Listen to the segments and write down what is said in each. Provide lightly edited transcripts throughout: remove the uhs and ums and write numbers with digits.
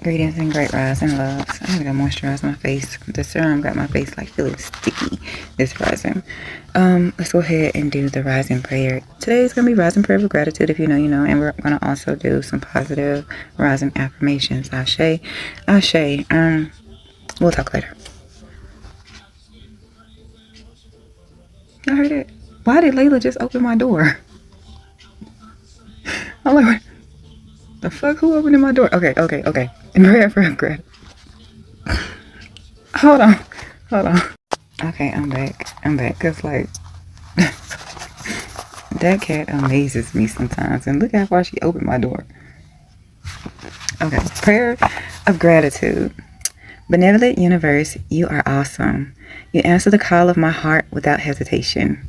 Greetings and great rise and loves. I gotta moisturize my face. The serum got my face like feeling sticky this rising. Let's go ahead and do the rising prayer. Today is gonna be rising prayer of gratitude. If you know, you know, and we're gonna also do some positive rising affirmations. Ashe, Ashe. We'll talk later. I heard it. Why did Layla just open my door? I'm like, what the fuck? Who opened my door? Okay. And prayer for gratitude. Hold on. Okay, I'm back. Cause like that cat amazes me sometimes. And look how far she opened my door. Okay, prayer of gratitude. Benevolent universe, you are awesome. You answer the call of my heart without hesitation.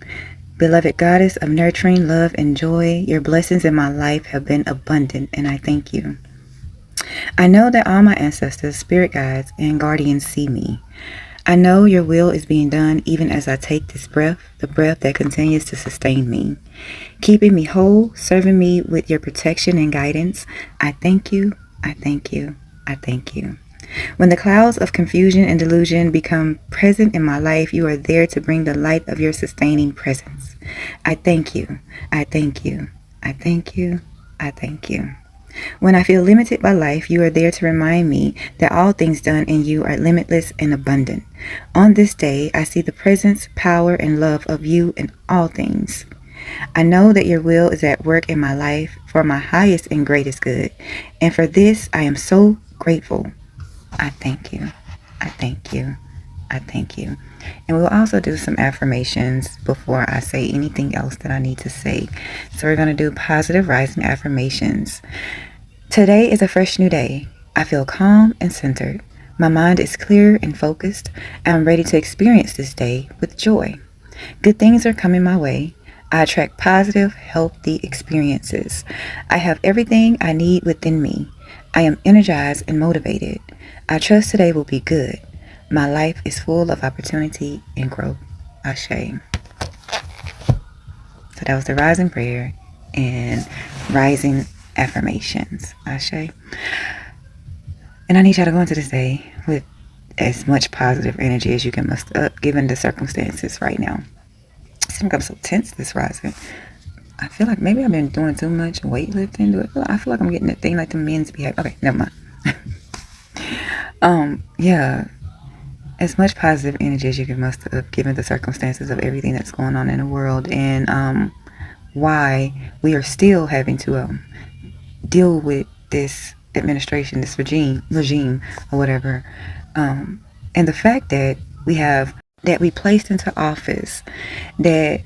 Beloved goddess of nurturing love and joy, your blessings in my life have been abundant, and I thank you. I know that all my ancestors, spirit guides, and guardians see me. I know your will is being done even as I take this breath, the breath that continues to sustain me, keeping me whole, serving me with your protection and guidance. I thank you, I thank you, I thank you. When the clouds of confusion and delusion become present in my life, you are there to bring the light of your sustaining presence. I thank you, I thank you, I thank you, I thank you. When I feel limited by life, you are there to remind me that all things done in you are limitless and abundant. On this day, I see the presence, power, and love of you in all things. I know that your will is at work in my life for my highest and greatest good. And for this, I am so grateful. I thank you. I thank you. I thank you. And we'll also do some affirmations before I say anything else that I need to say. So we're going to do positive rising affirmations. Today is a fresh new day. I feel calm and centered. My mind is clear and focused. I'm ready to experience this day with joy. Good things are coming my way. I attract positive, healthy experiences. I have everything I need within me. I am energized and motivated. I trust today will be good. My life is full of opportunity and growth. Ashe. So that was the rising prayer and rising affirmations. Ashe. And I need y'all to go into this day with as much positive energy as you can muster up given the circumstances right now. I think I'm so tense this rising. I feel like maybe I've been doing too much weightlifting. I feel like I'm getting that thing like the men's behavior. Okay, never mind. Yeah. As much positive energy as you can muster up given the circumstances of everything that's going on in the world and why we are still having to deal with this administration, this regime or whatever. And the fact that we placed into office that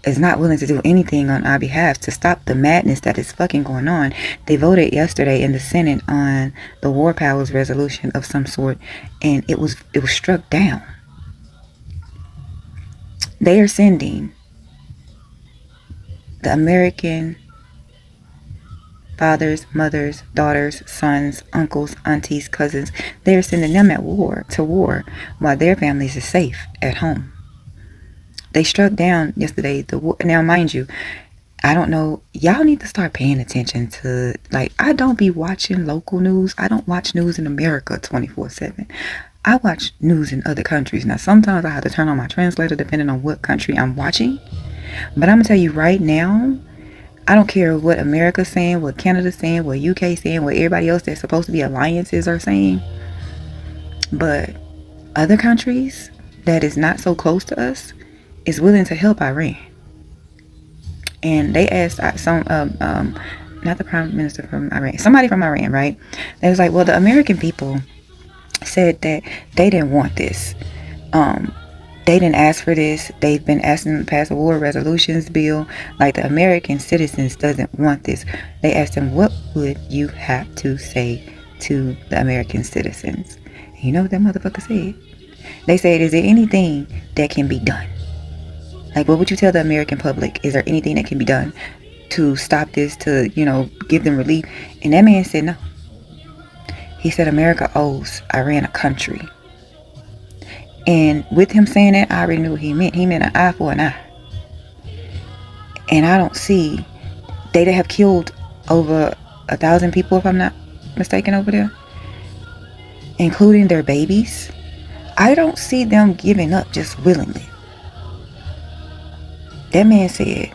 is not willing to do anything on our behalf to stop the madness that is fucking going on. They voted yesterday in the Senate on the war powers resolution of some sort, and it was struck down. They are sending the American fathers, mothers, daughters, sons, uncles, aunties, cousins. They are sending them to war while their families are safe at home. They struck down yesterday the war. Now, mind you, I don't know. Y'all need to start paying attention to, like, I don't be watching local news. I don't watch news in America 24/7. I watch news in other countries. Now, sometimes I have to turn on my translator depending on what country I'm watching. But I'm going to tell you right now, I don't care what America's saying, what Canada's saying, what UK's saying, what everybody else that's supposed to be alliances are saying. But other countries that is not so close to us is willing to help Iran. And they asked some, not the prime minister from Iran, somebody from Iran, right? They was like, well, the American people said that they didn't want this. They didn't ask for this. They've been asking to pass a war resolutions bill. Like, the American citizens doesn't want this. They asked them, what would you have to say to the American citizens? And you know what that motherfucker said? They said, is there anything that can be done? Like, what would you tell the American public? Is there anything that can be done to stop this, to, give them relief? And that man said no. He said America owes Iran a country. And with him saying that, I already knew what he meant. He meant an eye for an eye. And I don't see, they have killed over 1,000 people, if I'm not mistaken over there, including their babies, I don't see them giving up just willingly. That man said,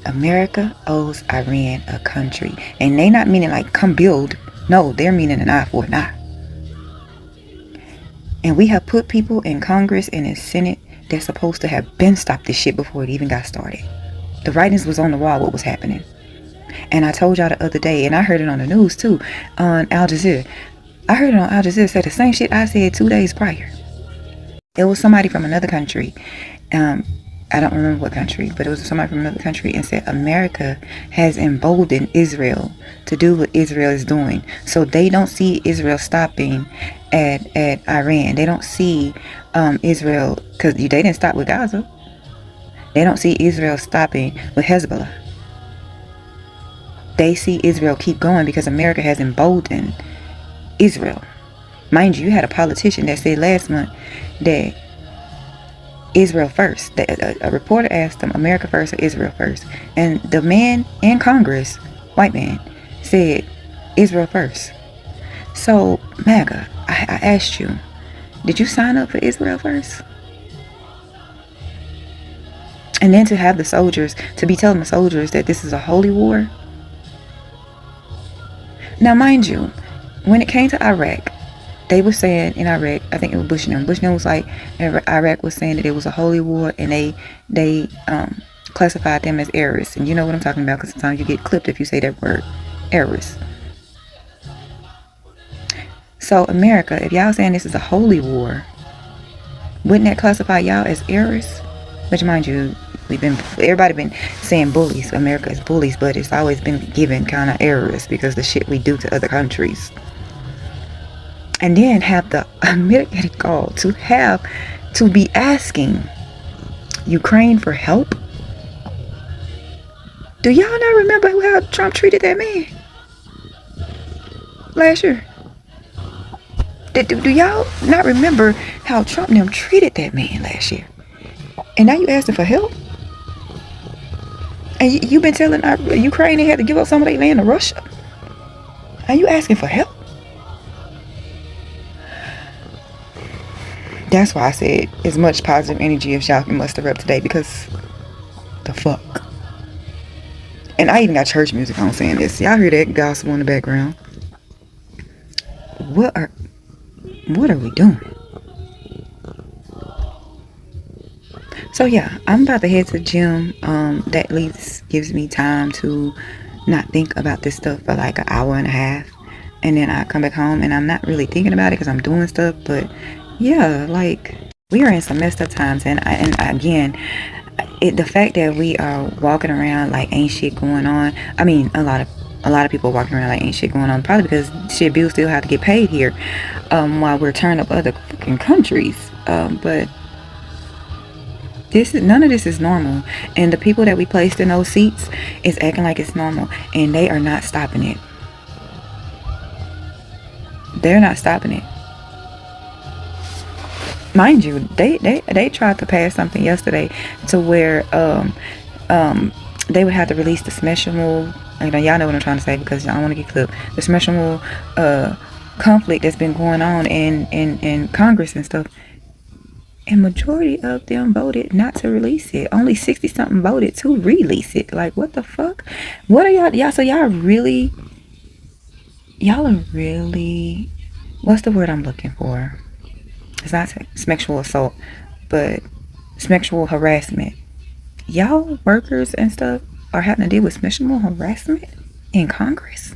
America owes Iran a country. And they not meaning like come build. No, they're meaning an eye for an eye. And we have put people in Congress and in Senate that's supposed to have been stopped this shit before it even got started. The writings was on the wall what was happening. And I told y'all the other day, and I heard it on the news too, on Al Jazeera. I heard it on Al Jazeera say the same shit I said 2 days prior. It was somebody from another country. I don't remember what country, but it was somebody from another country and said America has emboldened Israel to do what Israel is doing. So they don't see Israel stopping at Iran. They don't see Israel, because they didn't stop with Gaza. They don't see Israel stopping with Hezbollah. They see Israel keep going because America has emboldened Israel. Mind you, you had a politician that said last month that Israel first. A reporter asked him, America first or Israel first? And the man in Congress, white man, said Israel first. So, MAGA, I asked you, did you sign up for Israel first? And then to have the soldiers, to be telling the soldiers that this is a holy war. Now, mind you, when it came to Iraq, they were saying in Iraq, I think it was Bushnell. Bushnell was like, Iraq was saying that it was a holy war, and they classified them as terrorists. And you know what I'm talking about, because sometimes you get clipped if you say that word, terrorists. So America, if y'all saying this is a holy war, wouldn't that classify y'all as terrorists? Which, mind you, everybody been saying bullies. America is bullies, but it's always been given kind of terrorists because the shit we do to other countries. And then have the American gall to be asking Ukraine for help. Do y'all not remember how Trump treated that man last year? Do y'all not remember how Trump and them treated that man last year? And now you asking for help? And you've been telling Ukraine they had to give up some of their land to Russia? Are you asking for help? That's why I said as much positive energy as y'all can muster up today, because the fuck. And I even got church music on saying this. Y'all hear that gospel in the background? What are we doing? So yeah, I'm about to head to the gym. That at least gives me time to not think about this stuff for like an hour and a half. And then I come back home and I'm not really thinking about it because I'm doing stuff. But yeah, like we are in some messed up times. And again, the fact that we are walking around like ain't shit going on. I mean, a lot of people are walking around like ain't shit going on. Probably because shit, bills still have to get paid here while we're tearing up other fucking countries. But none of this is normal, and the people that we placed in those seats is acting like it's normal, and they are not stopping it. They're not stopping it. Mind you, they tried to pass something yesterday to where they would have to release the special move. Y'all know what I'm trying to say because I don't want to get clipped. The special move conflict that's been going on in Congress and stuff. And majority of them voted not to release it. Only 60 something voted to release it. Like, what the fuck? What are y'all? So y'all are really, what's the word I'm looking for? It's not sexual assault, but sexual harassment. Y'all workers and stuff are having to deal with sexual harassment in Congress?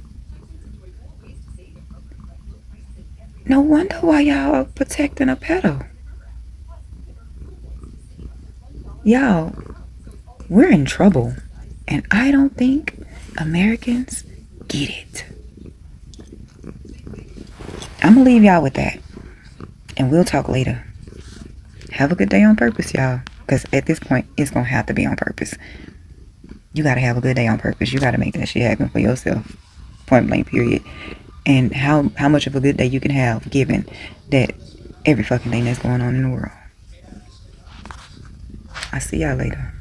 No wonder why y'all are protecting a pedo. Y'all, we're in trouble, and I don't think Americans get it. I'm gonna leave y'all with that, and we'll talk later. Have a good day on purpose, y'all, because at this point, it's gonna have to be on purpose. You gotta have a good day on purpose. You gotta make that shit happen for yourself, point blank, period. And how much of a good day you can have, given that every fucking thing that's going on in the world. I'll see y'all later.